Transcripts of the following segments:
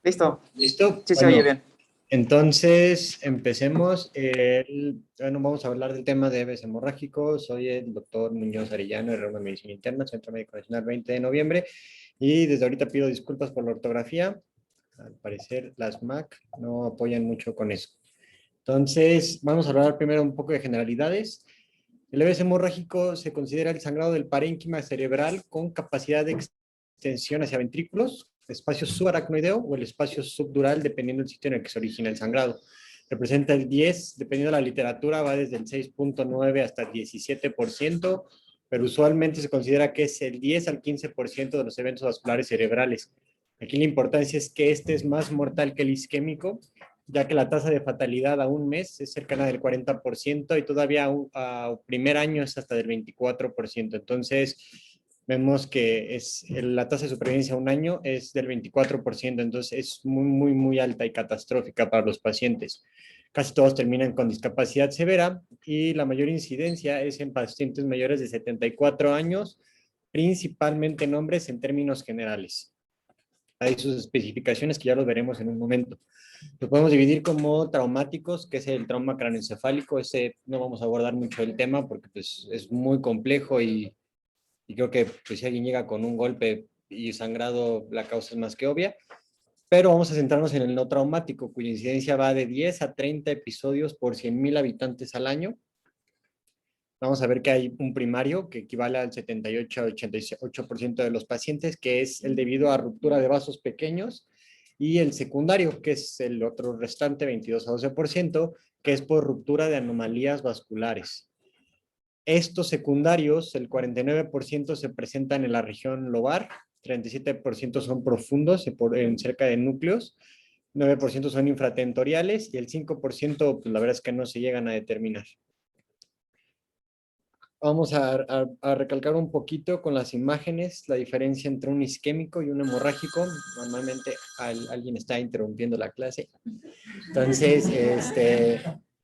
Listo. ¿Listo? Sí, se Bueno, oye bien. entonces empecemos. Bueno, vamos a hablar del tema de herpes hemorrágico. Soy el doctor Muñoz Arellano, de Reuma Medicina Interna, Centro Médico Nacional 20 de noviembre. Y desde ahorita pido disculpas por la ortografía. Al parecer las Mac no apoyan mucho con eso. Entonces, vamos a hablar primero un poco de generalidades. El herpes hemorrágico se considera el sangrado del parénquima cerebral con capacidad de extensión hacia ventrículos, espacio subaracnoideo o el espacio subdural, dependiendo del sitio en el que se origina el sangrado. Representa el 10, dependiendo de la literatura, va desde el 6.9 hasta el 17%, pero usualmente se considera que es el 10 al 15% de los eventos vasculares cerebrales. Aquí la importancia es que este es más mortal que el isquémico, ya que la tasa de fatalidad a un mes es cercana del 40% y todavía a primer año es hasta del 24%. Entonces, vemos que la tasa de supervivencia a un año es del 24%, entonces es muy alta y catastrófica para los pacientes. Casi todos terminan con discapacidad severa y la mayor incidencia es en pacientes mayores de 74 años, principalmente en hombres en términos generales. Hay sus especificaciones que ya los veremos en un momento. Lo podemos dividir como traumáticos, que es el trauma craneoencefálico. Ese no vamos a abordar mucho el tema porque pues, es muy complejo y creo que pues, si alguien llega con un golpe y sangrado, la causa es más que obvia. Pero vamos a centrarnos en el no traumático, cuya incidencia va de 10 a 30 episodios por 100,000 habitantes al año. Vamos a ver que hay un primario que equivale al 78 a 88% de los pacientes, que es el debido a ruptura de vasos pequeños, y el secundario, que es el otro restante, 22 a 12%, que es por ruptura de anomalías vasculares. Estos secundarios, el 49% se presentan en la región lobar, 37% son profundos en cerca de núcleos, 9% son infratentoriales y el 5% pues, la verdad es que no se llegan a determinar. Vamos a recalcar un poquito con las imágenes la diferencia entre un isquémico y un hemorrágico. Normalmente alguien está interrumpiendo la clase. Entonces,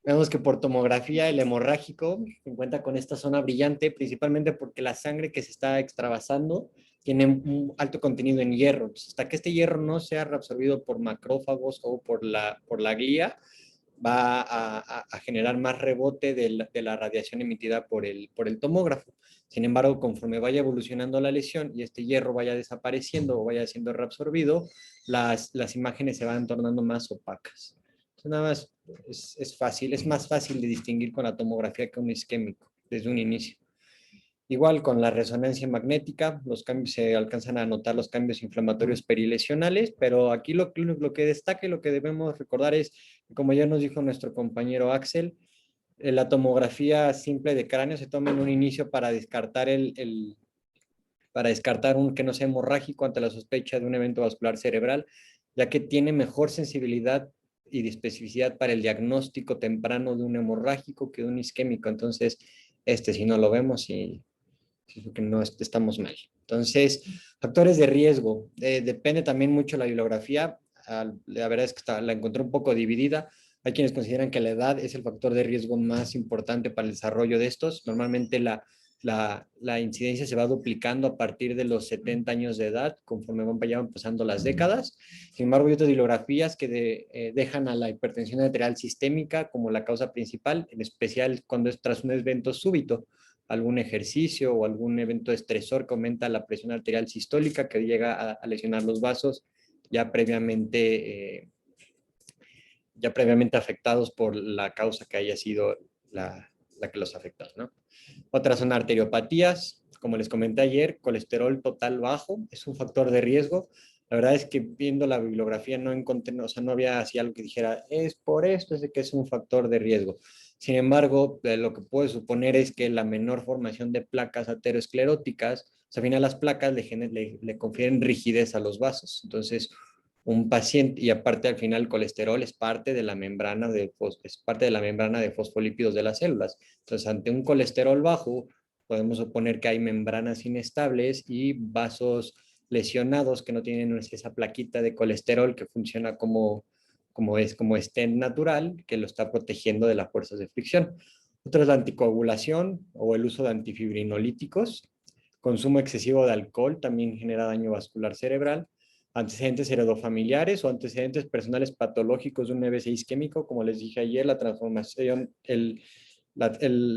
vemos que por tomografía el hemorrágico se encuentra con esta zona brillante, principalmente porque la sangre que se está extravasando tiene un alto contenido en hierro. Entonces, hasta que este hierro no sea reabsorbido por macrófagos o por la glía, va a generar más rebote de la radiación emitida por el tomógrafo. Sin embargo, conforme vaya evolucionando la lesión y este hierro vaya desapareciendo o vaya siendo reabsorbido, las imágenes se van tornando más opacas. Entonces, nada más es fácil, es más fácil de distinguir con la tomografía que un isquémico desde un inicio. Igual con la resonancia magnética, los cambios se alcanzan a notar los cambios inflamatorios perilesionales, pero aquí lo que destaca y lo que debemos recordar es, como ya nos dijo nuestro compañero Axel, la tomografía simple de cráneo se toma en un inicio para descartar para descartar un que no sea hemorrágico ante la sospecha de un evento vascular cerebral, ya que tiene mejor sensibilidad y de especificidad para el diagnóstico temprano de un hemorrágico que de un isquémico. Entonces, si no lo vemos y que no estamos mal. Entonces, factores de riesgo. Depende también mucho la bibliografía. La verdad es que la encontré un poco dividida. Hay quienes consideran que la edad es el factor de riesgo más importante para el desarrollo de estos. Normalmente la incidencia se va duplicando a partir de los 70 años de edad, conforme van pasando las décadas. Sin embargo, hay otras bibliografías que dejan a la hipertensión arterial sistémica como la causa principal, en especial cuando es tras un evento súbito, algún ejercicio o algún evento estresor que aumenta la presión arterial sistólica que llega a lesionar los vasos ya previamente, ya previamente afectados por la causa que haya sido la que los afecta, ¿no? Otras son arteriopatías, como les comenté ayer, colesterol total bajo, es un factor de riesgo. La verdad es que viendo la bibliografía no encontré, o sea, no había así algo que dijera, es por esto, es de que es un factor de riesgo. Sin embargo, lo que puedo suponer es que la menor formación de placas ateroscleróticas, o sea, al final las placas le confieren rigidez a los vasos. Entonces, un paciente, y aparte al final el colesterol es parte de la membrana es parte de la membrana de fosfolípidos de las células. Entonces, ante un colesterol bajo, podemos suponer que hay membranas inestables y vasos lesionados que no tienen esa plaquita de colesterol que funciona como estén natural, que lo está protegiendo de las fuerzas de fricción. Otra es la anticoagulación o el uso de antifibrinolíticos. Consumo excesivo de alcohol también genera daño vascular cerebral. Antecedentes heredofamiliares o antecedentes personales patológicos de un EBC isquémico, como les dije ayer, la transformación, el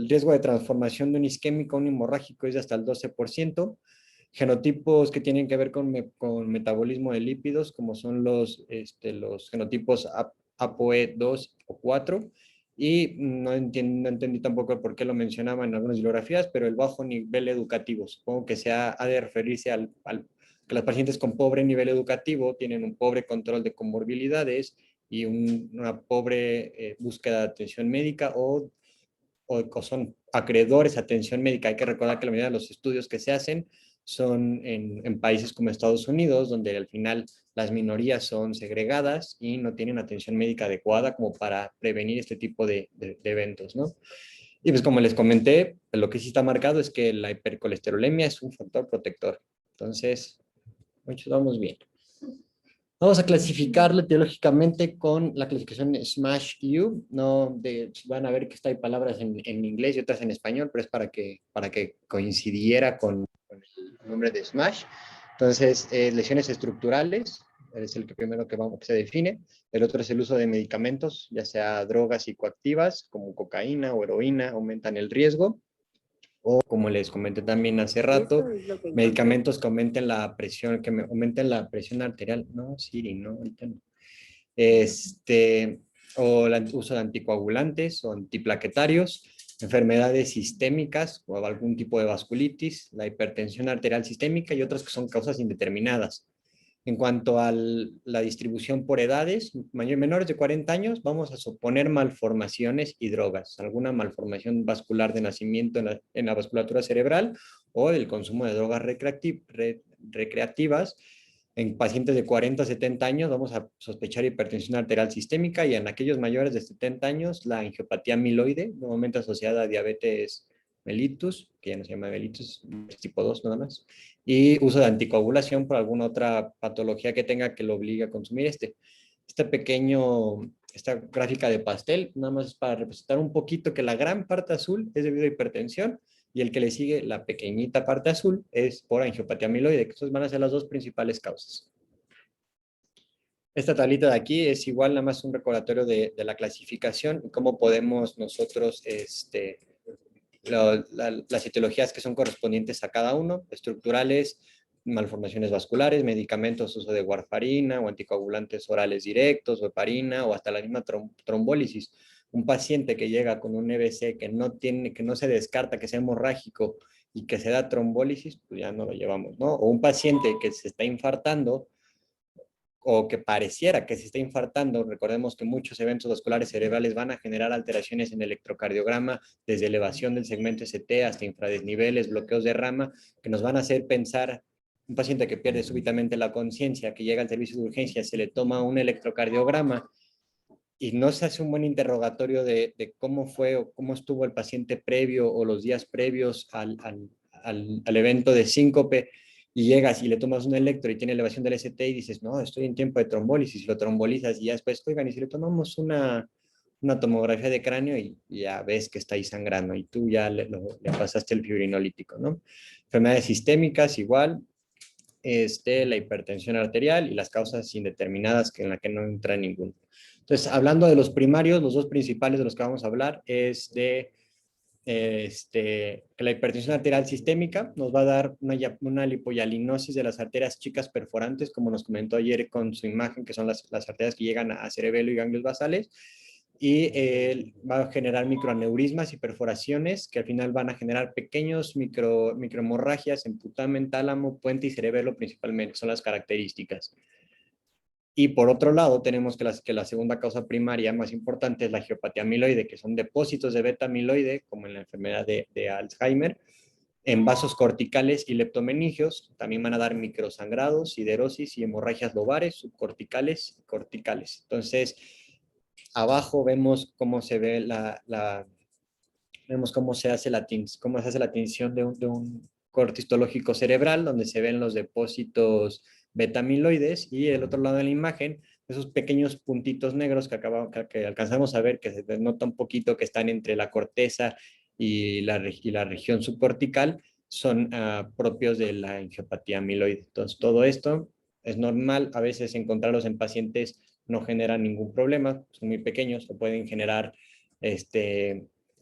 riesgo de transformación de un isquémico a un hemorrágico es de hasta el 12%. Genotipos que tienen que ver con metabolismo de lípidos, como son los genotipos ApoE2 o 4. Y no entendí tampoco el por qué lo mencionaban en algunas bibliografías, pero el bajo nivel educativo. Supongo que ha de referirse que los pacientes con pobre nivel educativo tienen un pobre control de comorbilidades y una pobre búsqueda de atención médica o son acreedores a atención médica. Hay que recordar que la mayoría de los estudios que se hacen son en países como Estados Unidos, donde al final las minorías son segregadas y no tienen atención médica adecuada como para prevenir este tipo de eventos, ¿no? Y pues como les comenté, lo que sí está marcado es que la hipercolesterolemia es un factor protector. Entonces, muchos vamos bien. Vamos a clasificarlo etiológicamente con la clasificación SMASH-U. Van a ver que hay palabras en inglés y otras en español, pero es para que coincidiera con el nombre de SMASH. Entonces, lesiones estructurales es el primero que se define. El otro es el uso de medicamentos, ya sea drogas psicoactivas como cocaína o heroína, aumentan el riesgo. O como les comenté también hace rato, medicamentos que aumenten la presión, aumenten la presión arterial. No, Siri, no, ahorita no. O el uso de anticoagulantes o antiplaquetarios, enfermedades sistémicas o algún tipo de vasculitis, la hipertensión arterial sistémica y otras que son causas indeterminadas. En cuanto a la distribución por edades, menores de 40 años, vamos a suponer malformaciones y drogas, alguna malformación vascular de nacimiento en la vasculatura cerebral o el consumo de drogas recreativas. En pacientes de 40 a 70 años vamos a sospechar hipertensión arterial sistémica y en aquellos mayores de 70 años la angiopatía amiloide, normalmente asociada a diabetes mellitus, que ya no se llama mellitus, tipo 2 nada más, y uso de anticoagulación por alguna otra patología que tenga que lo obligue a consumir esta gráfica de pastel, nada más es para representar un poquito que la gran parte azul es debido a hipertensión y el que le sigue, la pequeñita parte azul, es por angiopatía amiloide, que esas van a ser las dos principales causas. Esta tablita de aquí es igual, nada más un recordatorio de la clasificación y cómo podemos nosotros las etiologías que son correspondientes a cada uno, estructurales, malformaciones vasculares, medicamentos, uso de warfarina o anticoagulantes orales directos, o heparina o hasta la misma trombólisis. Un paciente que llega con un EBC que no se descarta que sea hemorrágico y que se da trombólisis, pues ya no lo llevamos, ¿no? O un paciente que se está infartando o que pareciera que se está infartando, recordemos que muchos eventos vasculares cerebrales van a generar alteraciones en el electrocardiograma, desde elevación del segmento ST hasta infradesniveles, bloqueos de rama, que nos van a hacer pensar, un paciente que pierde súbitamente la conciencia, que llega al servicio de urgencia, se le toma un electrocardiograma y no se hace un buen interrogatorio de cómo fue o cómo estuvo el paciente previo o los días previos al evento de síncope, y llegas y le tomas un electro y tiene elevación del ST y dices, no, estoy en tiempo de trombólisis, y lo trombolizas y ya después, oigan, y si le tomamos una tomografía de cráneo y ya ves que está ahí sangrando y tú ya le pasaste el fibrinolítico, ¿no? Enfermedades sistémicas igual, la hipertensión arterial y las causas indeterminadas en la que no entra ninguno. Entonces, hablando de los primarios, los dos principales de los que vamos a hablar es de que la hipertensión arterial sistémica nos va a dar una lipohialinosis de las arterias chicas perforantes, como nos comentó ayer con su imagen, que son las arterias que llegan a cerebelo y ganglios basales, y va a generar microaneurismas y perforaciones que al final van a generar pequeños microhemorragias en putamen, tálamo, puente y cerebelo principalmente, son las características. Y por otro lado, tenemos que la segunda causa primaria más importante es la angiopatía amiloide, que son depósitos de beta amiloide, como en la enfermedad de Alzheimer, en vasos corticales y leptomeningios. También van a dar microsangrados, siderosis y hemorragias lobares, subcorticales y corticales. Entonces, abajo vemos cómo se ve vemos cómo se hace la tinción de un corte histológico cerebral, donde se ven los depósitos beta-amiloides, y el otro lado de la imagen, esos pequeños puntitos negros que alcanzamos a ver, que se nota un poquito que están entre la corteza y la región subcortical, son propios de la angiopatía amiloide. Entonces, todo esto es normal. A veces encontrarlos en pacientes no genera ningún problema, son muy pequeños o pueden generar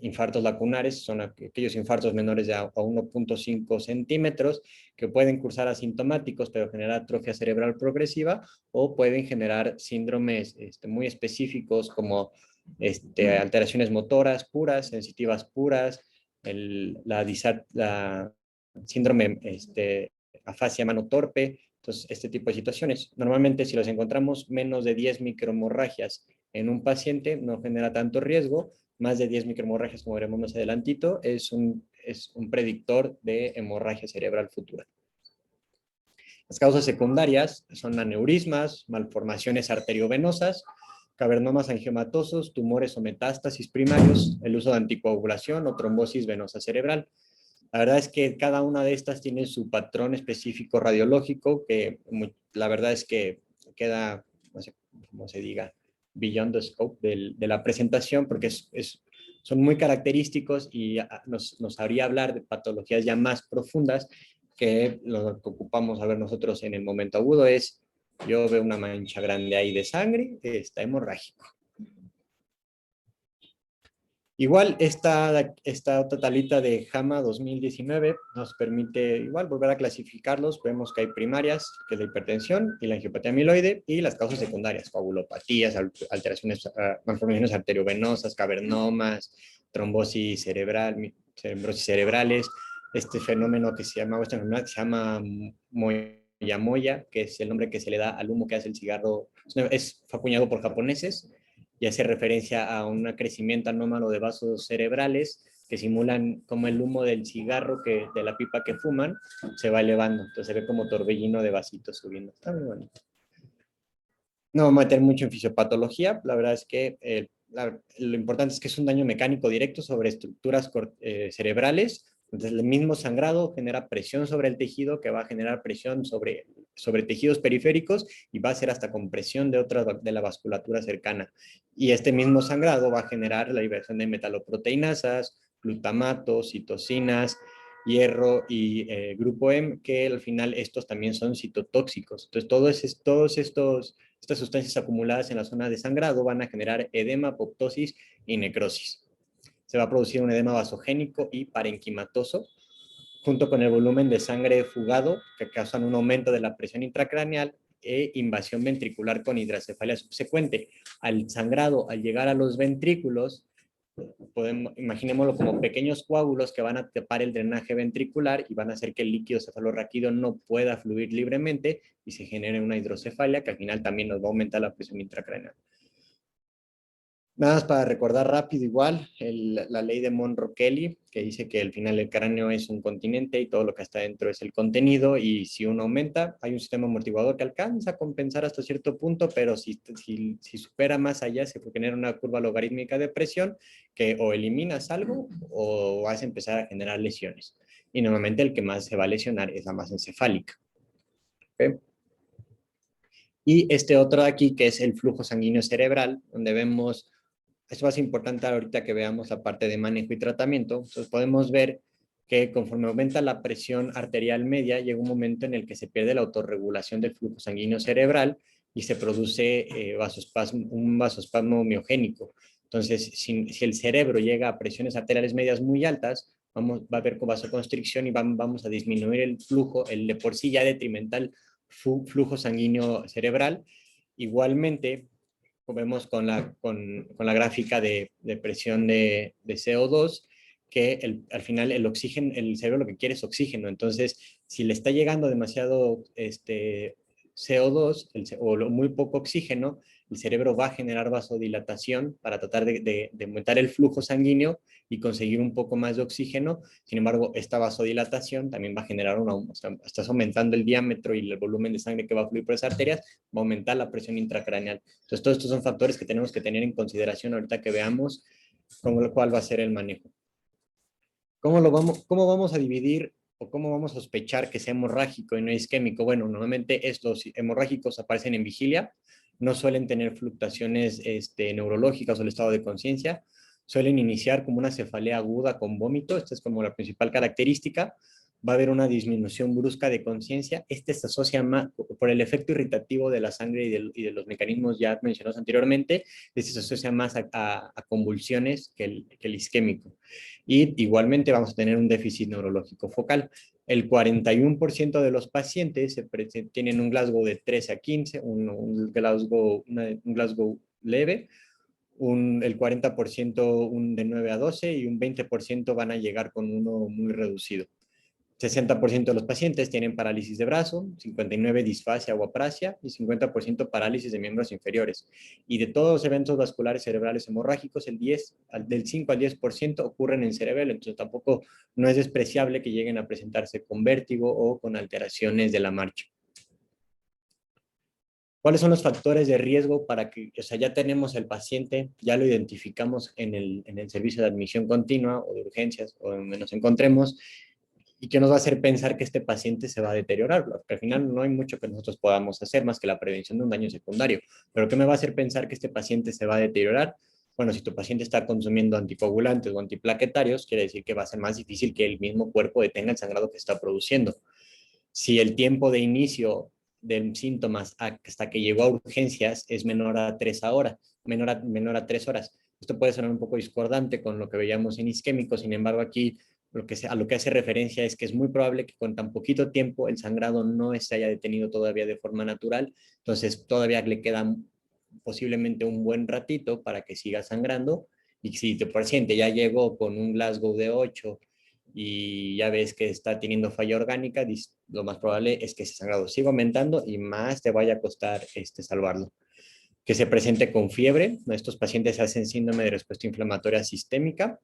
infartos lacunares, son aquellos infartos menores de a 1.5 centímetros que pueden cursar asintomáticos pero generar atrofia cerebral progresiva, o pueden generar síndromes muy específicos como alteraciones motoras puras, sensitivas puras, la síndrome afasia mano torpe. Entonces, este tipo de situaciones. Normalmente, si los encontramos menos de 10 microhemorragias en un paciente, no genera tanto riesgo. Más de 10 microhemorragias, como veremos más adelantito, es un predictor de hemorragia cerebral futura. Las causas secundarias son aneurismas, malformaciones arteriovenosas, cavernomas angiomatosos, tumores o metástasis primarios, el uso de anticoagulación o trombosis venosa cerebral. La verdad es que cada una de estas tiene su patrón específico radiológico, que la verdad es que queda, no sé cómo se diga, beyond the scope de la presentación, porque son muy característicos y nos haría hablar de patologías ya más profundas, que lo que ocupamos a ver nosotros en el momento agudo es, yo veo una mancha grande ahí de sangre, está hemorrágico. Igual esta otra tablita de JAMA 2019 nos permite igual volver a clasificarlos. Vemos que hay primarias, que es la hipertensión y la angiopatía amiloide, y las causas secundarias, coagulopatías, alteraciones, malformaciones arteriovenosas, cavernomas, trombosis cerebral, cerebrales, este fenómeno que se llama, esta enfermedad que se llama moyamoya, que es el nombre que se le da al humo que hace el cigarro, fue acuñado por japoneses, y hace referencia a un crecimiento anómalo de vasos cerebrales que simulan como el humo del cigarro, de la pipa que fuman, se va elevando. Entonces se ve como torbellino de vasitos subiendo. Está muy bonito. No vamos a meter mucho en fisiopatología. La verdad es que lo importante es que es un daño mecánico directo sobre estructuras cerebrales. Entonces, el mismo sangrado genera presión sobre el tejido, que va a generar presión sobre tejidos periféricos y va a hacer hasta compresión de la vasculatura cercana. Y este mismo sangrado va a generar la liberación de metaloproteinasas, glutamato, citocinas, hierro y grupo M, que al final estos también son citotóxicos. Entonces, estas sustancias acumuladas en la zona de sangrado van a generar edema, apoptosis y necrosis. Se va a producir un edema vasogénico y parenquimatoso, junto con el volumen de sangre fugado, que causan un aumento de la presión intracraneal e invasión ventricular con hidrocefalia subsecuente. Al sangrado, al llegar a los ventrículos, imaginémoslo como pequeños coágulos que van a tapar el drenaje ventricular y van a hacer que el líquido cefalorraquídeo no pueda fluir libremente y se genere una hidrocefalia que al final también nos va a aumentar la presión intracraneal. Nada más para recordar rápido igual, la ley de Monroe-Kelly, que dice que al final el cráneo es un continente y todo lo que está dentro es el contenido, y si uno aumenta, hay un sistema amortiguador que alcanza a compensar hasta cierto punto, pero si supera más allá, se genera una curva logarítmica de presión que o eliminas algo o vas a empezar a generar lesiones. Y normalmente el que más se va a lesionar es la masa encefálica. ¿Okay? Y este otro de aquí, que es el flujo sanguíneo cerebral, donde vemos. Esto va a ser importante ahorita que veamos la parte de manejo y tratamiento. Entonces podemos ver que conforme aumenta la presión arterial media, llega un momento en el que se pierde la autorregulación del flujo sanguíneo cerebral y se produce un vasospasmo miogénico. Entonces, si el cerebro llega a presiones arteriales medias muy altas, va a haber vasoconstricción y vamos a disminuir el flujo, el de por sí ya detrimental flujo sanguíneo cerebral. Igualmente, vemos con la gráfica de presión de CO2, que al final el cerebro lo que quiere es oxígeno. Entonces, si le está llegando demasiado CO2 o muy poco oxígeno, el cerebro va a generar vasodilatación para tratar de aumentar el flujo sanguíneo y conseguir un poco más de oxígeno. Sin embargo, esta vasodilatación también va a generar estás aumentando el diámetro y el volumen de sangre que va a fluir por esas arterias, va a aumentar la presión intracraneal. Entonces, todos estos son factores que tenemos que tener en consideración ahorita que veamos cuál va a ser el manejo. ¿Cómo vamos a dividir o cómo vamos a sospechar que sea hemorrágico y no isquémico? Bueno, normalmente los hemorrágicos aparecen en vigilia, no suelen tener fluctuaciones neurológicas o el estado de conciencia, suelen iniciar como una cefalea aguda con vómito, esta es como la principal característica. va a haber una disminución brusca de conciencia. Este se asocia más por el efecto irritativo de la sangre y de los mecanismos ya mencionados anteriormente. Este se asocia más a convulsiones que el isquémico. Y igualmente vamos a tener un déficit neurológico focal. El 41% de los pacientes tienen un Glasgow de 13 a 15, un Glasgow leve, el 40% de 9 a 12 y un 20% van a llegar con uno muy reducido. 60% de los pacientes tienen parálisis de brazo, 59% disfasia o aprasia y 50% parálisis de miembros inferiores. Y de todos los eventos vasculares cerebrales hemorrágicos, del 5 al 10% ocurren en cerebelo, entonces tampoco no es despreciable que lleguen a presentarse con vértigo o con alteraciones de la marcha. ¿Cuáles son los factores de riesgo para que, o sea, ya tenemos el paciente, ya lo identificamos en el servicio de admisión continua o de urgencias o donde nos encontremos? ¿Y qué nos va a hacer pensar que este paciente se va a deteriorar? Porque al final no hay mucho que nosotros podamos hacer más que la prevención de un daño secundario. ¿Pero qué me va a hacer pensar que este paciente se va a deteriorar? Bueno, si tu paciente está consumiendo anticoagulantes o antiplaquetarios, quiere decir que va a ser más difícil que el mismo cuerpo detenga el sangrado que está produciendo. Si el tiempo de inicio de síntomas hasta que llegó a urgencias es menor a 3 horas, menor a 3 horas. Esto puede sonar un poco discordante con lo que veíamos en isquémico, sin embargo aquí a lo que hace referencia es que es muy probable que con tan poquito tiempo el sangrado no se haya detenido todavía de forma natural, entonces todavía le queda posiblemente un buen ratito para que siga sangrando, y si tu paciente ya llegó con un Glasgow de 8 y ya ves que está teniendo falla orgánica, lo más probable es que ese sangrado siga aumentando y más te vaya a costar salvarlo. Que se presente con fiebre. Estos pacientes hacen síndrome de respuesta inflamatoria sistémica,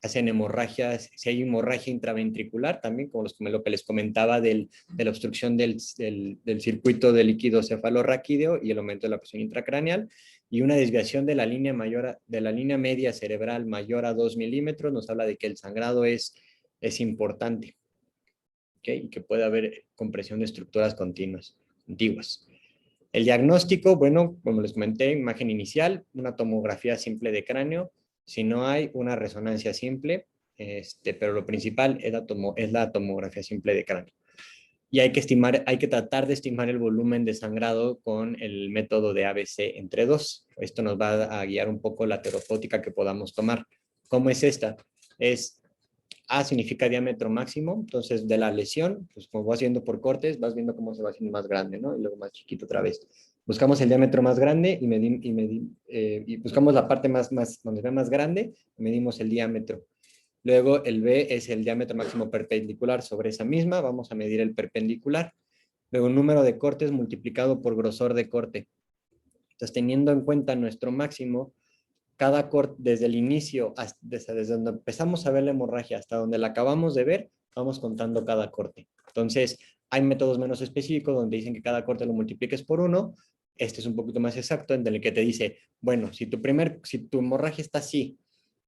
hacen hemorragias, si hay hemorragia intraventricular también, como lo que les comentaba de la obstrucción del circuito de líquido cefalorraquídeo y el aumento de la presión intracraneal, y una desviación de la línea media cerebral mayor a 2 milímetros, nos habla de que el sangrado es importante, ¿okay? Y que puede haber compresión de estructuras contiguas. El diagnóstico, bueno, como les comenté, imagen inicial, una tomografía simple de cráneo, si no hay una resonancia simple, pero lo principal es la tomografía simple de cráneo. Y hay que tratar de estimar el volumen de sangrado con el método de ABC entre 2. Esto nos va a guiar un poco la terapéutica que podamos tomar. ¿Cómo es esta? A significa diámetro máximo, entonces de la lesión, pues como vas viendo por cortes, vas viendo cómo se va haciendo más grande, ¿no? Y luego más chiquito otra vez. Buscamos el diámetro más grande y buscamos la parte donde ve más grande, y medimos el diámetro. Luego el B es el diámetro máximo perpendicular sobre esa misma, vamos a medir el perpendicular. Luego el número de cortes multiplicado por grosor de corte. Entonces, teniendo en cuenta nuestro máximo, cada corte, desde el inicio, desde donde empezamos a ver la hemorragia hasta donde la acabamos de ver, vamos contando cada corte. Entonces, hay métodos menos específicos donde dicen que cada corte lo multipliques por 1. Este es un poquito más exacto, en el que te dice, bueno, si tu hemorragia está así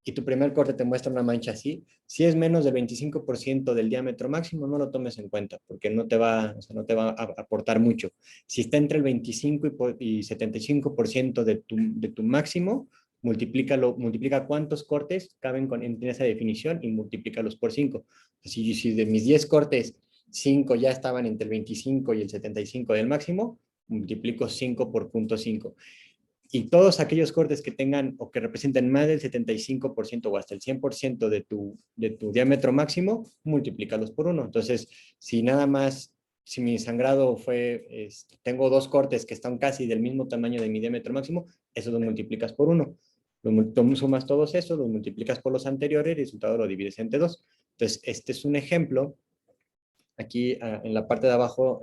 y tu primer corte te muestra una mancha así, si es menos del 25% del diámetro máximo, no lo tomes en cuenta, porque no te va a aportar mucho. Si está entre el 25 y 75% de tu máximo, multiplica cuántos cortes caben en esa definición y multiplícalos por 5. Si de mis 10 cortes, 5 ya estaban entre el 25 y el 75 del máximo, multiplico 5 por 0.5. Y todos aquellos cortes que tengan o que representen más del 75% o hasta el 100% de tu diámetro máximo, multiplícalos por 1. Entonces, si mi sangrado tengo 2 cortes que están casi del mismo tamaño de mi diámetro máximo, eso lo multiplicas por 1. Sumas todos esos, los multiplicas por los anteriores y el resultado lo divides entre 2. Entonces, este es un ejemplo. Aquí en la parte de abajo,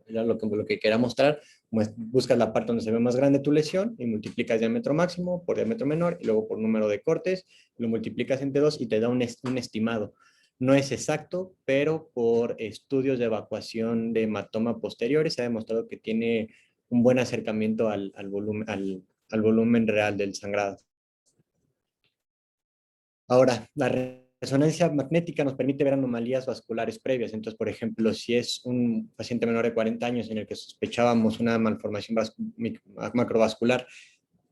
ya lo que quería mostrar, buscas la parte donde se ve más grande tu lesión y multiplicas diámetro máximo por diámetro menor y luego por número de cortes, lo multiplicas entre 2 y te da un estimado. No es exacto, pero por estudios de evacuación de hematoma posteriores se ha demostrado que tiene un buen acercamiento al volumen real del sangrado. Ahora, la resonancia magnética nos permite ver anomalías vasculares previas. Entonces, por ejemplo, si es un paciente menor de 40 años en el que sospechábamos una malformación macrovascular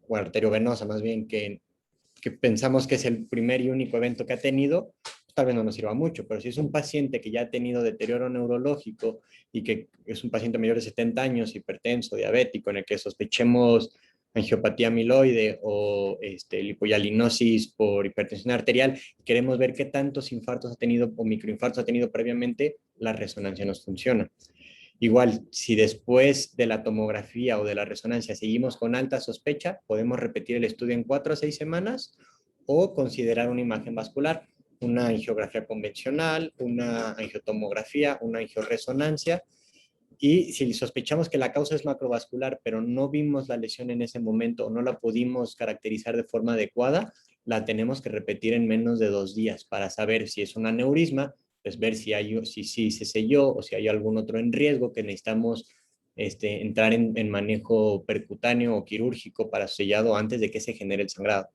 o arteriovenosa, más bien, que pensamos que es el primer y único evento que ha tenido, tal vez no nos sirva mucho, pero si es un paciente que ya ha tenido deterioro neurológico y que es un paciente mayor de 70 años, hipertenso, diabético, en el que sospechemos angiopatía amiloide o lipoyalinosis por hipertensión arterial, queremos ver qué tantos infartos ha tenido o microinfartos ha tenido previamente, la resonancia nos funciona. Igual, si después de la tomografía o de la resonancia seguimos con alta sospecha, podemos repetir el estudio en 4 a 6 semanas o considerar una imagen vascular, una angiografía convencional, una angiotomografía, una angioresonancia. Y si sospechamos que la causa es macrovascular, pero no vimos la lesión en ese momento o no la pudimos caracterizar de forma adecuada, la tenemos que repetir en menos de 2 días para saber si es un aneurisma, pues ver si se selló o si hay algún otro en riesgo que necesitamos entrar en manejo percutáneo o quirúrgico para sellado antes de que se genere el sangrado.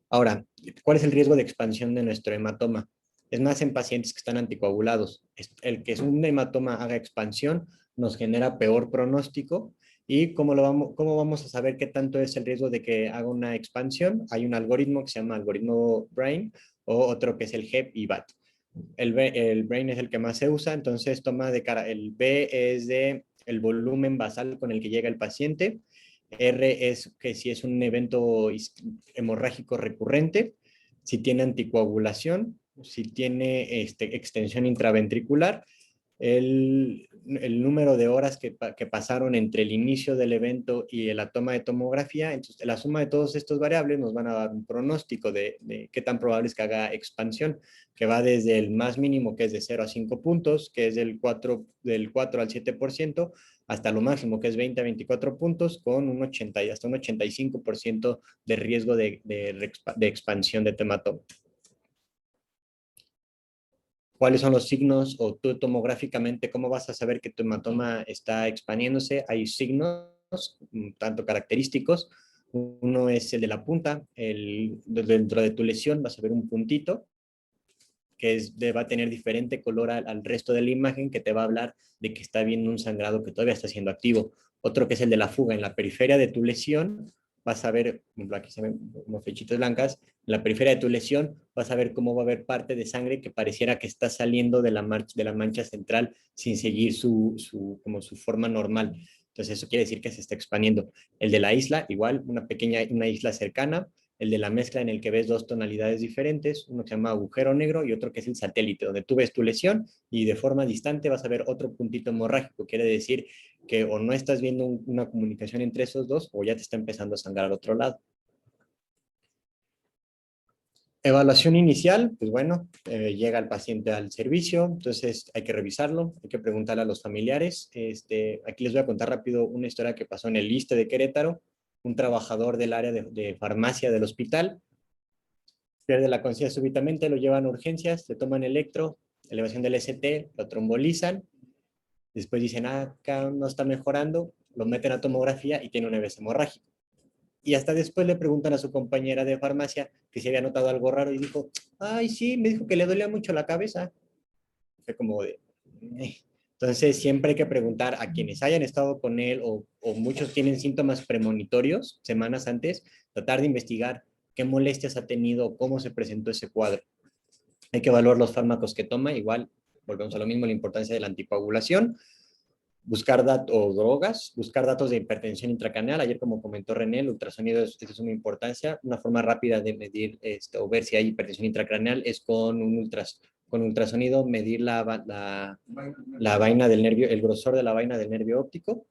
Ahora, ¿cuál es el riesgo de expansión de nuestro hematoma? Es más en pacientes que están anticoagulados. El que un hematoma haga expansión nos genera peor pronóstico. ¿Y cómo vamos a saber qué tanto es el riesgo de que haga una expansión? Hay un algoritmo que se llama algoritmo BRAIN o otro que es el HEP y BAT. El BRAIN es el que más se usa, entonces toma de cara, el B es de el volumen basal con el que llega el paciente, R es que si es un evento hemorrágico recurrente, si tiene anticoagulación, si tiene extensión intraventricular, el número de horas que pasaron entre el inicio del evento y la toma de tomografía. Entonces, la suma de todos estos variables nos van a dar un pronóstico de qué tan probable es que haga expansión, que va desde el más mínimo, que es de 0 a 5 puntos, que es del 4 al 7%, hasta lo máximo, que es 20 a 24 puntos, con hasta un 85% de riesgo de expansión de hematoma. ¿Cuáles son los signos o tú tomográficamente cómo vas a saber que tu hematoma está expandiéndose? Hay signos tanto característicos. Uno es el de la punta. Dentro de tu lesión vas a ver un puntito que va a tener diferente color al resto de la imagen, que te va a hablar de que está habiendo un sangrado que todavía está siendo activo. Otro que es el de la fuga. En la periferia de tu lesión vas a ver, por ejemplo, aquí se ven como flechitas blancas, en la periferia de tu lesión vas a ver cómo va a haber parte de sangre que pareciera que está saliendo de la mancha central sin seguir como su forma normal. Entonces eso quiere decir que se está expandiendo. El de la isla, igual, una isla cercana. El de la mezcla en el que ves dos tonalidades diferentes, uno que se llama agujero negro y otro que es el satélite, donde tú ves tu lesión y de forma distante vas a ver otro puntito hemorrágico. Quiere decir que o no estás viendo una comunicación entre esos dos o ya te está empezando a sangrar al otro lado. Evaluación inicial, pues bueno, llega el paciente al servicio, entonces hay que revisarlo, hay que preguntarle a los familiares. Aquí les voy a contar rápido una historia que pasó en el ISSSTE de Querétaro. Un trabajador del área de farmacia del hospital pierde la conciencia súbitamente, lo llevan a urgencias, le toman electro, elevación del ST, lo trombolizan, después dicen, acá no está mejorando, lo meten a tomografía y tiene un EVC hemorrágico. Y hasta después le preguntan a su compañera de farmacia que si había notado algo raro y dijo, ay, sí, me dijo que le dolía mucho la cabeza. Fue como de... Entonces siempre hay que preguntar a quienes hayan estado con él o muchos tienen síntomas premonitorios semanas antes, tratar de investigar qué molestias ha tenido, cómo se presentó ese cuadro. Hay que evaluar los fármacos que toma, igual volvemos a lo mismo, la importancia de la anticoagulación, buscar datos o drogas, buscar datos de hipertensión intracraneal. Ayer, como comentó René, el ultrasonido es de suma importancia. Una forma rápida de medir o ver si hay hipertensión intracraneal es con ultrasonido medir la vaina del nervio, el grosor de la vaina del nervio óptico,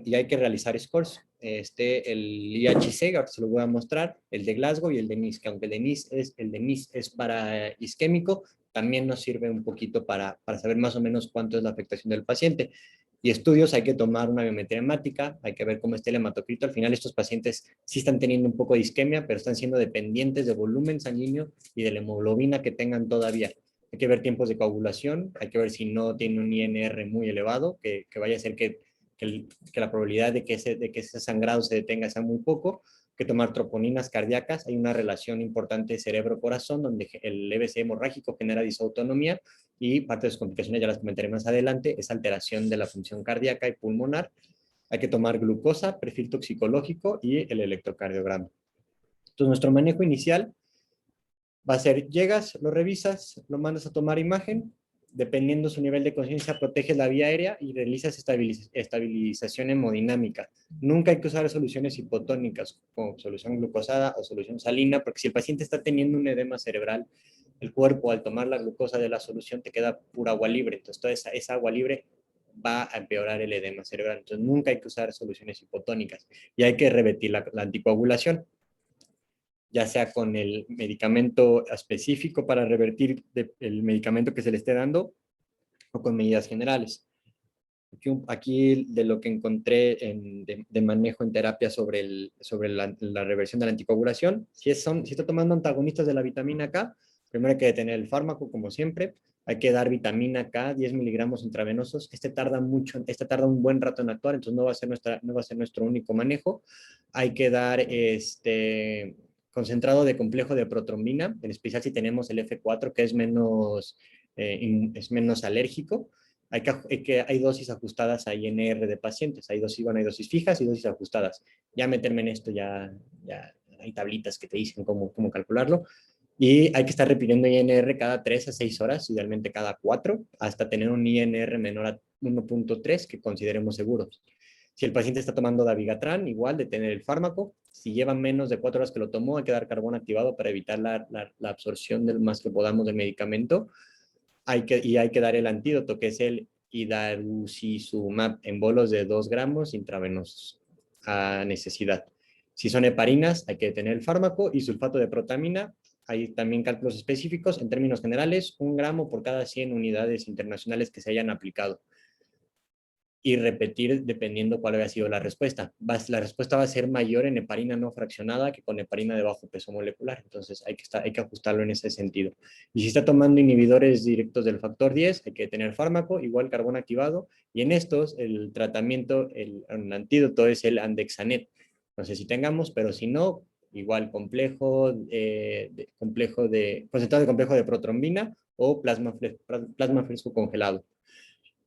y hay que realizar scores. El IHC, ahora se lo voy a mostrar, el de Glasgow y el de NIS, que aunque el de NIS es para isquémico, también nos sirve un poquito para saber más o menos cuánto es la afectación del paciente. Y estudios, hay que tomar una biometría hemática, hay que ver cómo está el hematocrito. Al final estos pacientes sí están teniendo un poco de isquemia, pero están siendo dependientes de volumen sanguíneo y de la hemoglobina que tengan todavía. Hay que ver tiempos de coagulación, hay que ver si no tiene un INR muy elevado, que vaya a ser que la probabilidad de que ese sangrado se detenga sea muy poco, que tomar troponinas cardíacas. Hay una relación importante cerebro-corazón, donde el EVC hemorrágico genera disautonomía y parte de sus complicaciones, ya las comentaré más adelante, es alteración de la función cardíaca y pulmonar. Hay que tomar glucosa, perfil toxicológico y el electrocardiograma. Entonces, nuestro manejo inicial va a ser, llegas, lo revisas, lo mandas a tomar imagen, dependiendo su nivel de conciencia, proteges la vía aérea y realizas estabilización hemodinámica. Nunca hay que usar soluciones hipotónicas como solución glucosada o solución salina, porque si el paciente está teniendo un edema cerebral, el cuerpo al tomar la glucosa de la solución te queda pura agua libre, entonces toda esa agua libre va a empeorar el edema cerebral. Entonces nunca hay que usar soluciones hipotónicas y hay que revertir la anticoagulación, ya sea con el medicamento específico para revertir el medicamento que se le esté dando o con medidas generales. Aquí de lo que encontré de manejo en terapia sobre la reversión de la anticoagulación, si está tomando antagonistas de la vitamina K, primero hay que detener el fármaco, como siempre, hay que dar vitamina K, 10 miligramos intravenosos, este tarda un buen rato en actuar, entonces no va a ser nuestro único manejo, hay que dar concentrado de complejo de protrombina, en especial si tenemos el F4, que es menos alérgico. Hay dosis ajustadas a INR de pacientes, hay dosis fijas y dosis ajustadas. Ya meterme en esto, ya hay tablitas que te dicen cómo calcularlo. Y hay que estar repitiendo INR cada 3 a 6 horas, idealmente cada 4, hasta tener un INR menor a 1.3 que consideremos seguros. Si el paciente está tomando dabigatran, igual detener el fármaco. Si lleva menos de 4 horas que lo tomó, hay que dar carbón activado para evitar la absorción del más que podamos del medicamento. Hay que dar el antídoto, que es el idarucizumab en bolos de 2 gramos intravenosos a necesidad. Si son heparinas, hay que detener el fármaco y sulfato de protamina. Hay también cálculos específicos. En términos generales, 1 gramo por cada 100 unidades internacionales que se hayan aplicado. Y repetir dependiendo cuál haya sido la respuesta. La respuesta va a ser mayor en heparina no fraccionada que con heparina de bajo peso molecular. Entonces hay que ajustarlo en ese sentido. Y si está tomando inhibidores directos del factor 10, hay que tener fármaco, igual carbón activado. Y en estos, el tratamiento, el antídoto es el andexanet. No sé si tengamos, pero si no, igual concentrado de complejo de protrombina o plasma fresco congelado.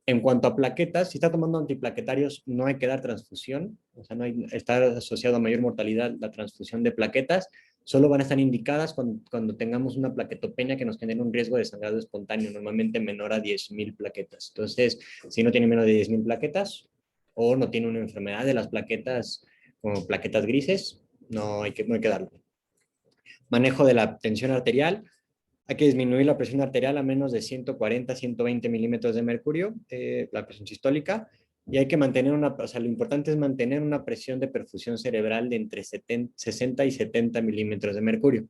En cuanto a plaquetas, si está tomando antiplaquetarios, no hay que dar transfusión, o sea, está asociado a mayor mortalidad la transfusión de plaquetas, solo van a estar indicadas cuando tengamos una plaquetopenia que nos genere un riesgo de sangrado espontáneo, normalmente menor a 10,000 plaquetas. Entonces, si no tiene menos de 10,000 plaquetas o no tiene una enfermedad de las plaquetas como plaquetas grises, no hay que darlo. Manejo de la tensión arterial, hay que disminuir la presión arterial a menos de 140, 120 milímetros de mercurio, la presión sistólica, y hay que mantener lo importante es mantener una presión de perfusión cerebral de entre 60 y 70 milímetros de mercurio.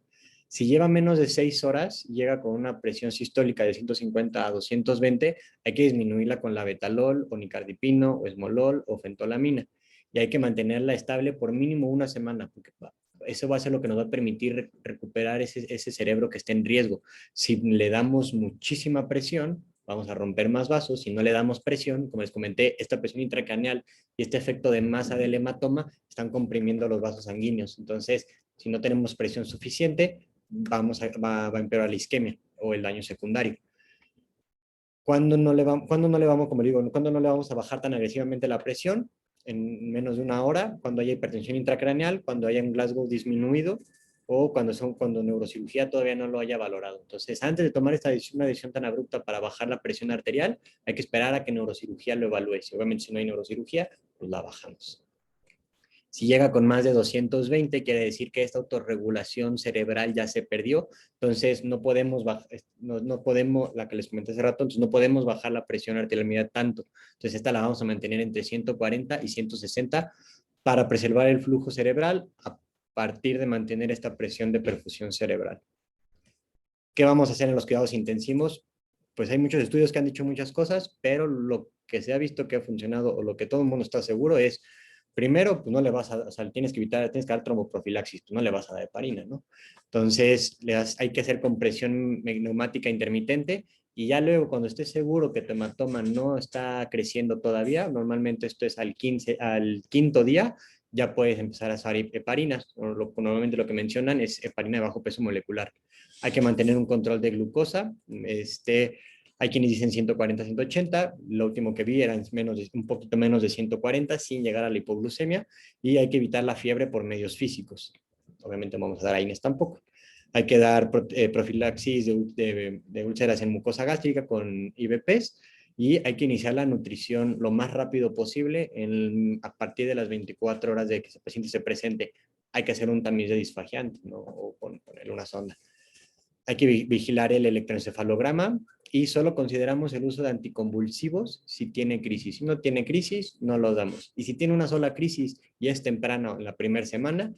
Si lleva menos de 6 horas, llega con una presión sistólica de 150 a 220, hay que disminuirla con la betalol, o nicardipino, o esmolol, o fentolamina. Y hay que mantenerla estable por mínimo 1 semana, porque eso va a ser lo que nos va a permitir recuperar ese cerebro que está en riesgo. Si le damos muchísima presión, vamos a romper más vasos. Si no le damos presión, como les comenté, esta presión intracraneal y este efecto de masa del hematoma están comprimiendo los vasos sanguíneos. Entonces, si no tenemos presión suficiente, va a empeorar la isquemia o el daño secundario. ¿Cuándo no le vamos, como digo, cuándo no le vamos a bajar tan agresivamente la presión? En menos de 1 hora, cuando haya hipertensión intracraneal, cuando haya un Glasgow disminuido o cuando neurocirugía todavía no lo haya valorado. Entonces, antes de tomar una decisión tan abrupta para bajar la presión arterial, hay que esperar a que neurocirugía lo evalúe. Obviamente, si no hay neurocirugía, pues la bajamos. Si llega con más de 220, quiere decir que esta autorregulación cerebral ya se perdió. Entonces, no podemos, la que les comenté hace rato, entonces no podemos bajar la presión arterial tanto. Entonces, esta la vamos a mantener entre 140 y 160 para preservar el flujo cerebral a partir de mantener esta presión de perfusión cerebral. ¿Qué vamos a hacer en los cuidados intensivos? Pues hay muchos estudios que han dicho muchas cosas, pero lo que se ha visto que ha funcionado o lo que todo el mundo está seguro es, primero, pues no le vas a, o sea, tienes que dar tromboprofilaxis, pues no le vas a dar heparina, ¿no? Entonces, hay que hacer compresión neumática intermitente y ya luego cuando estés seguro que tu hematoma no está creciendo todavía, normalmente esto es al quinto día, ya puedes empezar a usar heparinas. Normalmente lo que mencionan es heparina de bajo peso molecular. Hay que mantener un control de glucosa. Hay quienes dicen 140, 180. Lo último que vi eran un poquito menos de 140 sin llegar a la hipoglucemia. Y hay que evitar la fiebre por medios físicos. obviamente no vamos a dar AINES tampoco. Hay que dar profilaxis de úlceras en mucosa gástrica con IVPs y hay que iniciar la nutrición lo más rápido posible a partir de las 24 horas de que el paciente se presente. Hay que hacer un tamiz de disfagiante, ¿no? O ponerle una sonda. Hay que vigilar el electroencefalograma y solo consideramos el uso de anticonvulsivos si tiene crisis. Si no tiene crisis, no lo damos. Y si tiene una sola crisis y es temprano en la primera semana,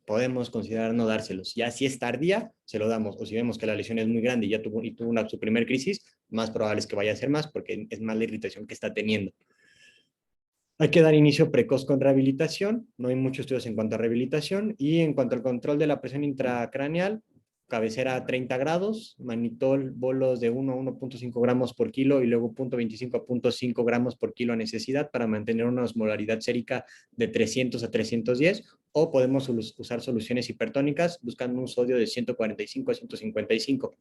podemos considerar no dárselos. Ya si es tardía, se lo damos. O si vemos que la lesión es muy grande y ya tuvo su primer crisis, más probable es que vaya a ser más porque es más la irritación que está teniendo. Hay que dar inicio precoz con rehabilitación. No hay muchos estudios en cuanto a rehabilitación. Y en cuanto al control de la presión intracraneal, cabecera a 30 grados, manitol, bolos de 1 a 1.5 gramos por kilo y luego 0.25 a 0.5 gramos por kilo a necesidad para mantener una osmolaridad sérica de 300 a 310, o podemos usar soluciones hipertónicas buscando un sodio de 145 a 155.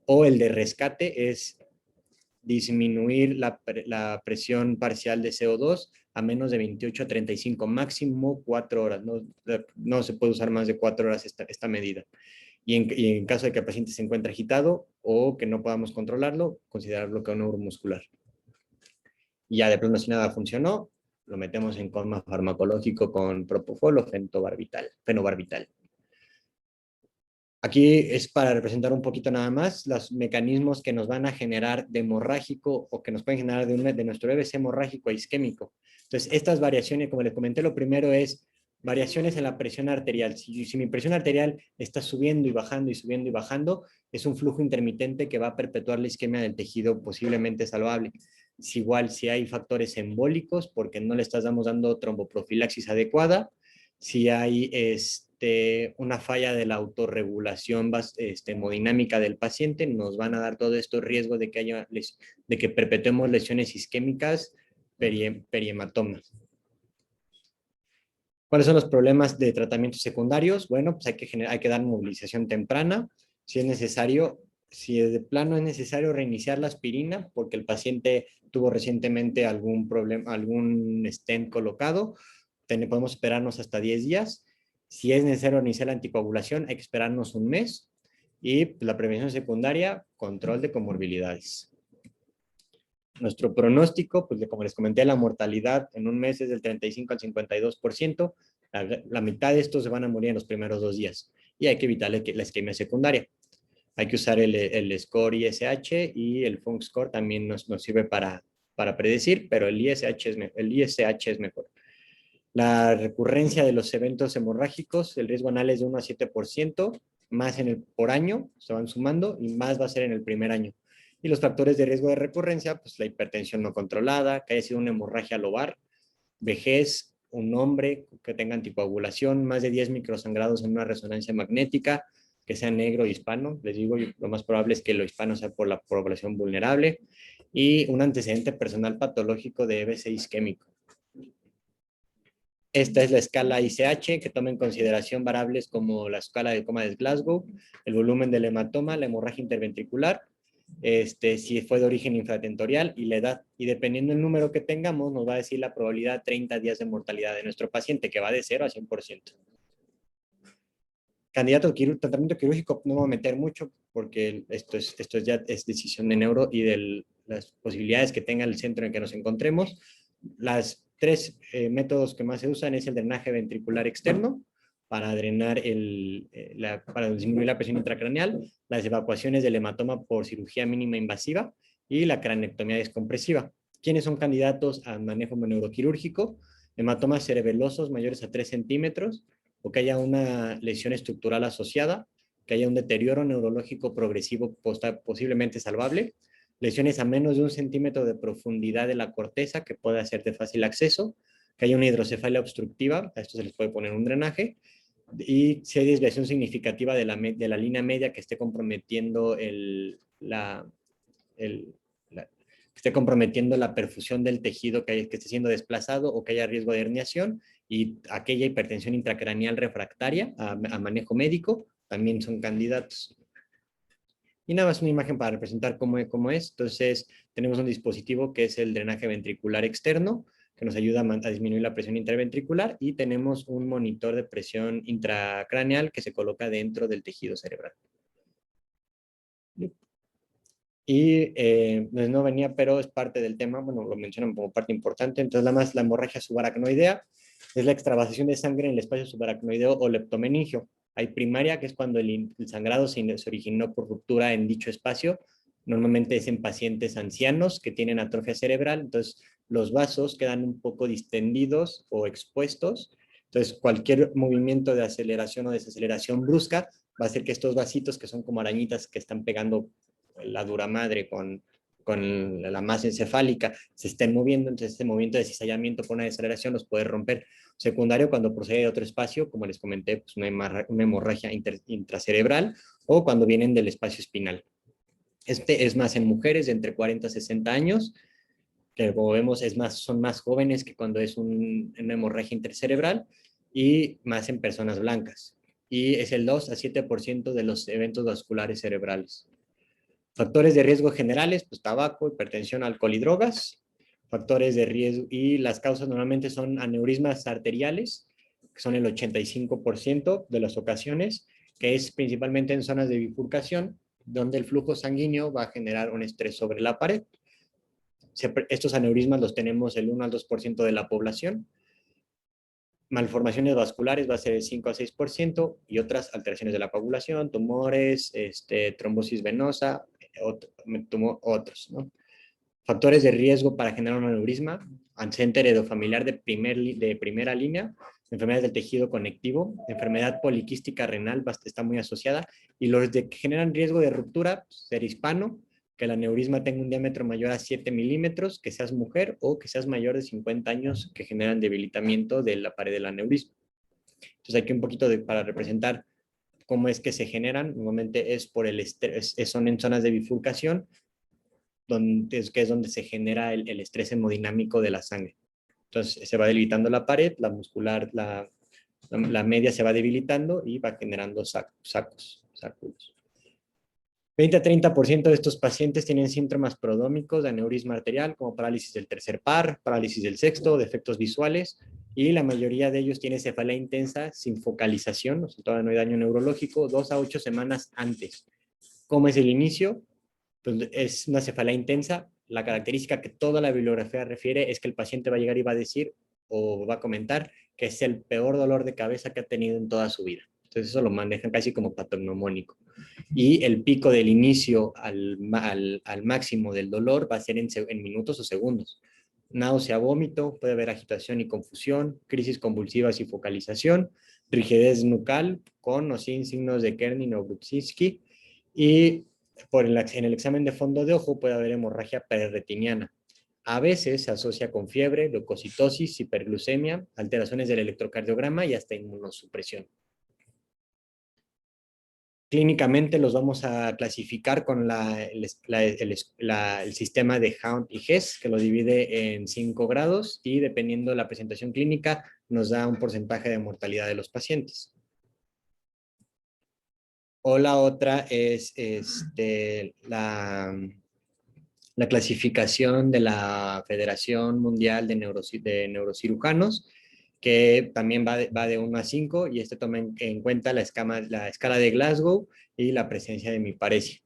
O el de rescate es disminuir la presión parcial de CO2 a menos de 28 a 35, máximo 4 horas. No se puede usar más de 4 horas esta medida. Y en caso de que el paciente se encuentre agitado o que no podamos controlarlo, considerar bloqueo neuromuscular. Y ya de plano, si nada funcionó, lo metemos en coma farmacológico con propofol o fenobarbital. Aquí es para representar un poquito nada más los mecanismos que nos van a generar de hemorrágico o que nos pueden generar de nuestro EBC hemorrágico a isquémico. Entonces, estas variaciones, como les comenté, lo primero es variaciones en la presión arterial. Si mi presión arterial está subiendo y bajando y subiendo y bajando, es un flujo intermitente que va a perpetuar la isquemia del tejido posiblemente salvable. Si hay factores embólicos porque no le estamos dando tromboprofilaxis adecuada, si hay una falla de la autorregulación hemodinámica del paciente, nos van a dar todo esto riesgo de que perpetuemos lesiones isquémicas perihematomas. ¿Cuáles son los problemas de tratamientos secundarios? Bueno, pues hay que dar movilización temprana. Si es necesario, si de plano es necesario reiniciar la aspirina porque el paciente tuvo recientemente algún problema, algún stent colocado, podemos esperarnos hasta 10 días. Si es necesario iniciar la anticoagulación, hay que esperarnos un mes. Y la prevención secundaria, control de comorbilidades. Nuestro pronóstico, pues como les comenté, la mortalidad en un mes es del 35 al 52%. La mitad de estos se van a morir en los primeros 2 días. Y hay que evitar la isquemia secundaria. Hay que usar el score ISH y el Funk score también nos sirve para predecir, pero el ISH es mejor. La recurrencia de los eventos hemorrágicos, el riesgo anal es de 1 a 7%, más por año, se van sumando y más va a ser en el primer año. Y los factores de riesgo de recurrencia, pues la hipertensión no controlada, que haya sido una hemorragia lobar, vejez, un hombre que tenga anticoagulación, más de 10 microsangrados en una resonancia magnética, que sea negro hispano, les digo, lo más probable es que lo hispano sea por la población vulnerable, y un antecedente personal patológico de EBC isquémico. Esta es la escala ICH, que toma en consideración variables como la escala de coma de Glasgow, el volumen del hematoma, la hemorragia interventricular, si fue de origen infratentorial y la edad. Y dependiendo del número que tengamos, nos va a decir la probabilidad de 30 días de mortalidad de nuestro paciente, que va de 0 a 100%. Tratamiento quirúrgico, no me voy a meter mucho, porque esto ya es decisión de neuro y de las posibilidades que tenga el centro en que nos encontremos. Las 3 métodos que más se usan es el drenaje ventricular externo, para drenar para disminuir la presión intracraneal, las evacuaciones del hematoma por cirugía mínima invasiva y la cranectomía descompresiva. ¿Quiénes son candidatos a manejo neuroquirúrgico? Hematomas cerebelosos mayores a 3 centímetros, o que haya una lesión estructural asociada, que haya un deterioro neurológico progresivo posiblemente salvable, lesiones a menos de 1 centímetro de profundidad de la corteza que pueda ser de fácil acceso, que haya una hidrocefalia obstructiva, a esto se les puede poner un drenaje, y si hay desviación significativa de la línea media que esté comprometiendo la perfusión del tejido que esté siendo desplazado o que haya riesgo de herniación, y aquella hipertensión intracraneal refractaria a manejo médico, también son candidatos. Y nada más una imagen para representar cómo es. Entonces, tenemos un dispositivo que es el drenaje ventricular externo, que nos ayuda a disminuir la presión interventricular, y tenemos un monitor de presión intracraneal que se coloca dentro del tejido cerebral. Y pues no venía, pero es parte del tema, bueno, lo mencionan como parte importante. Entonces, la hemorragia subaracnoidea es la extravasación de sangre en el espacio subaracnoideo o leptomeningio. Hay primaria, que es cuando el sangrado se originó por ruptura en dicho espacio. Normalmente es en pacientes ancianos que tienen atrofia cerebral, entonces los vasos quedan un poco distendidos o expuestos. Entonces, cualquier movimiento de aceleración o desaceleración brusca va a hacer que estos vasitos, que son como arañitas que están pegando la dura madre con la masa encefálica, se estén moviendo, entonces este movimiento de cizallamiento con una desaceleración los puede romper. Secundario, cuando procede de otro espacio, como les comenté, pues una hemorragia intracerebral, o cuando vienen del espacio espinal. Este es más en mujeres de entre 40 a 60 años, que como vemos son más jóvenes que cuando es una hemorragia intercerebral, y más en personas blancas. Y es el 2 a 7% de los eventos vasculares cerebrales. Factores de riesgo generales, pues tabaco, hipertensión, alcohol y drogas. Factores de riesgo, y las causas normalmente son aneurismas arteriales, que son el 85% de las ocasiones, que es principalmente en zonas de bifurcación, donde el flujo sanguíneo va a generar un estrés sobre la pared. Estos aneurismas los tenemos el 1 al 2% de la población. Malformaciones vasculares va a ser el 5 a 6%, y otras alteraciones de la coagulación, tumores, trombosis venosa, otros, ¿no? Factores de riesgo para generar un aneurisma: antecedente heredofamiliar de primera línea, enfermedades del tejido conectivo, enfermedad poliquística renal está muy asociada, y los que generan riesgo de ruptura: ser hispano, que el aneurisma tenga un diámetro mayor a 7 milímetros, que seas mujer, o que seas mayor de 50 años, que generan debilitamiento de la pared del aneurisma. Entonces aquí un poquito para representar cómo es que se generan. Normalmente es por el estrés, son en zonas de bifurcación, que es donde se genera el estrés hemodinámico de la sangre. Entonces se va debilitando la pared, la muscular, la media se va debilitando y va generando sáculos. 20 a 30% de estos pacientes tienen síntomas prodrómicos de aneurisma arterial, como parálisis del tercer par, parálisis del sexto, defectos visuales, y la mayoría de ellos tiene cefalea intensa sin focalización, o sea, todavía no hay daño neurológico, 2 a 8 semanas antes. ¿Cómo es el inicio? Pues es una cefalea intensa. La característica que toda la bibliografía refiere es que el paciente va a llegar y va a decir, o va a comentar, que es el peor dolor de cabeza que ha tenido en toda su vida. Entonces eso lo manejan casi como patognomónico. Y el pico del inicio al máximo del dolor va a ser en minutos o segundos. Náusea, vómito, puede haber agitación y confusión, crisis convulsivas y focalización, rigidez nucal con o sin signos de Kernin o Brudzinski, y en el examen de fondo de ojo puede haber hemorragia periretiniana. A veces se asocia con fiebre, leucocitosis, hiperglucemia, alteraciones del electrocardiograma y hasta inmunosupresión. Clínicamente los vamos a clasificar con el sistema de Hound y Hess, que lo divide en 5 grados, y dependiendo de la presentación clínica nos da un porcentaje de mortalidad de los pacientes. O la otra es la clasificación de la Federación Mundial de Neurocirujanos, que también va de 1 a 5, y toma en cuenta la escala de Glasgow y la presencia de hemiparesia.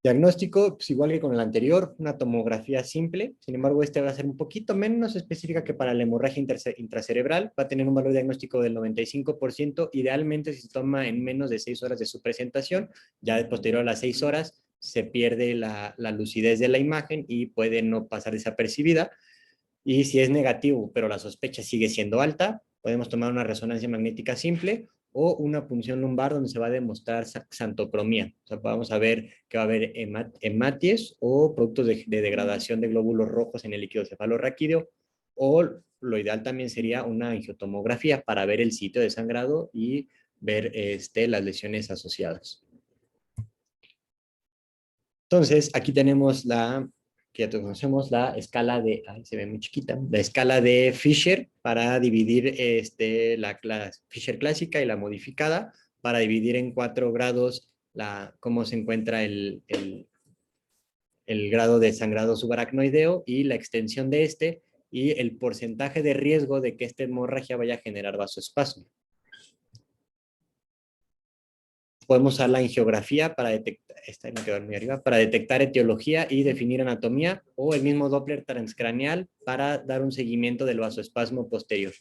Diagnóstico, pues igual que con el anterior, una tomografía simple. Sin embargo, va a ser un poquito menos específica que para la hemorragia intracerebral. Va a tener un valor diagnóstico del 95%. Idealmente, si se toma en menos de 6 horas de su presentación, ya de posterior a las 6 horas, se pierde la lucidez de la imagen y puede no pasar desapercibida. Y si es negativo, pero la sospecha sigue siendo alta, podemos tomar una resonancia magnética simple o una punción lumbar, donde se va a demostrar xantocromía. O sea, vamos a ver que va a haber hematies o productos de degradación de glóbulos rojos en el líquido cefalorraquídeo, o lo ideal también sería una angiotomografía para ver el sitio de sangrado y ver las lesiones asociadas. Entonces, aquí tenemos que ya conocemos, la escala de, se ve muy chiquita, la escala de Fisher para dividir la Fisher clásica y la modificada, para dividir en 4 grados cómo se encuentra el grado de sangrado subaracnoideo y la extensión de este y el porcentaje de riesgo de que esta hemorragia vaya a generar vasoespasmo. Podemos usar la angiografía para detectar, esta me quedó muy arriba, para detectar etiología y definir anatomía, o el mismo Doppler transcraneal para dar un seguimiento del vasoespasmo posterior.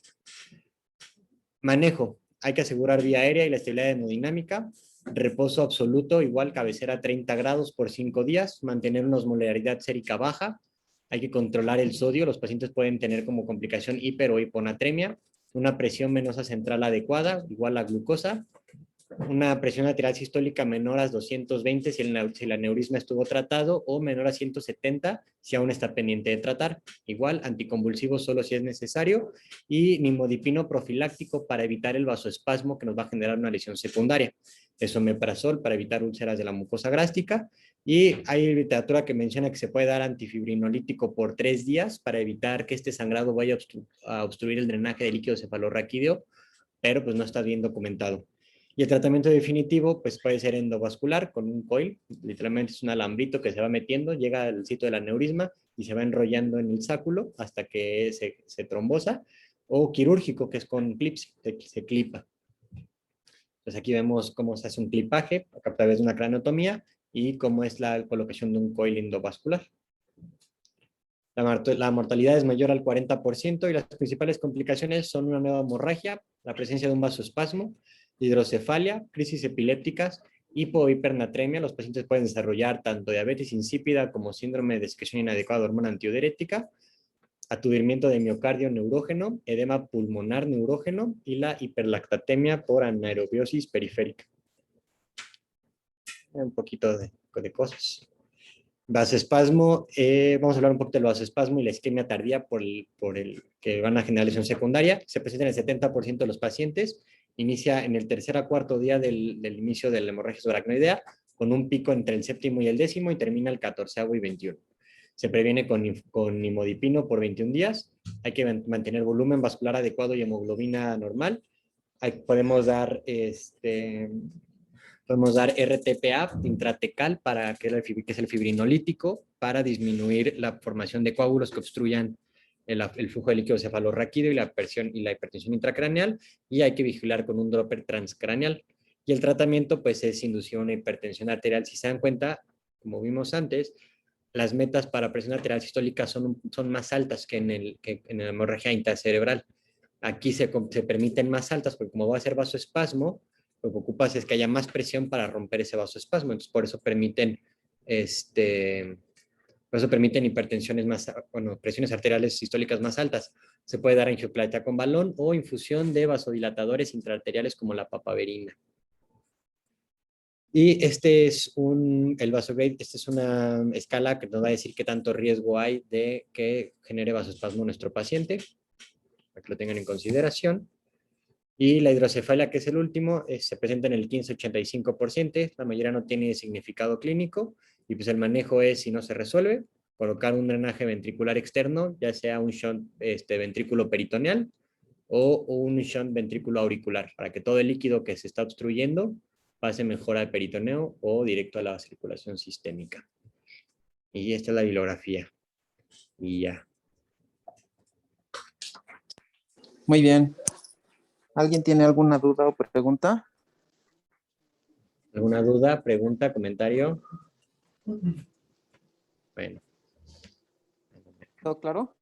Manejo. Hay que asegurar vía aérea y la estabilidad hemodinámica. Reposo absoluto, igual cabecera 30 grados por 5 días. Mantener una osmolaridad sérica baja. Hay que controlar el sodio. Los pacientes pueden tener como complicación hiper o hiponatremia. Una presión venosa central adecuada, igual a glucosa. Una presión arterial sistólica menor a 220 si el aneurisma estuvo tratado, o menor a 170 si aún está pendiente de tratar. Igual, anticonvulsivo solo si es necesario, y nimodipino profiláctico para evitar el vasoespasmo que nos va a generar una lesión secundaria. Esomeprazol para evitar úlceras de la mucosa gástrica, y hay literatura que menciona que se puede dar antifibrinolítico por 3 días para evitar que este sangrado vaya a obstruir el drenaje del líquido cefalorraquídeo, pero pues no está bien documentado. Y el tratamiento definitivo pues puede ser endovascular con un coil, literalmente es un alambrito que se va metiendo, llega al sitio del aneurisma y se va enrollando en el sáculo hasta que se trombosa, o quirúrgico, que es con clips, se clipa. Entonces aquí vemos cómo se hace un clipaje a través de una craneotomía y cómo es la colocación de un coil endovascular. La mortalidad es mayor al 40% y las principales complicaciones son una nueva hemorragia, la presencia de un vasoespasmo, hidrocefalia, crisis epilépticas, hipo o hipernatremia. Los pacientes pueden desarrollar tanto diabetes insípida como síndrome de secreción inadecuada de hormona antidiurética, aturdimiento de miocardio neurógeno, edema pulmonar neurógeno y la hiperlactatemia por anaerobiosis periférica. Un poquito de cosas. Vasoespasmo, vamos a hablar un poquito del vasoespasmo y la isquemia tardía por el que van a generar lesión secundaria. Se presenta en el 70% de los pacientes, inicia en el tercer a cuarto día del inicio de la hemorragia subaracnoidea, con un pico entre el séptimo y el décimo y termina el 14º y 21. Se previene con nimodipino por 21 días. Hay que mantener volumen vascular adecuado y hemoglobina normal. Podemos dar RTPA intratecal, que es el fibrinolítico, para disminuir la formación de coágulos que obstruyan el flujo de líquido cefalorraquídeo y la hipertensión intracraneal, y hay que vigilar con un Doppler transcraneal. Y el tratamiento pues es inducción a hipertensión arterial. Si se dan cuenta, como vimos antes, las metas para presión arterial sistólica son más altas que en la hemorragia intracerebral. Aquí se permiten más altas porque como va a ser vasoespasmo, lo que ocupas es que haya más presión para romper ese vasoespasmo. Entonces, por eso permiten hipertensiones presiones arteriales sistólicas más altas. Se puede dar angioplatia con balón o infusión de vasodilatadores intraarteriales como la papaverina. Y el Vasograde, esta es una escala que nos va a decir qué tanto riesgo hay de que genere vasoespasmo en nuestro paciente, para que lo tengan en consideración. Y la hidrocefalia, que es el último, se presenta en el 15-85%, la mayoría no tiene significado clínico, y pues el manejo es, si no se resuelve, colocar un drenaje ventricular externo, ya sea un shunt ventrículo peritoneal o un shunt ventrículo auricular, para que todo el líquido que se está obstruyendo pase mejor al peritoneo o directo a la circulación sistémica. Y esta es la bibliografía. Y ya. Muy bien. ¿Alguien tiene alguna duda o pregunta? ¿Alguna duda, pregunta, comentario? Bueno. ¿Todo claro?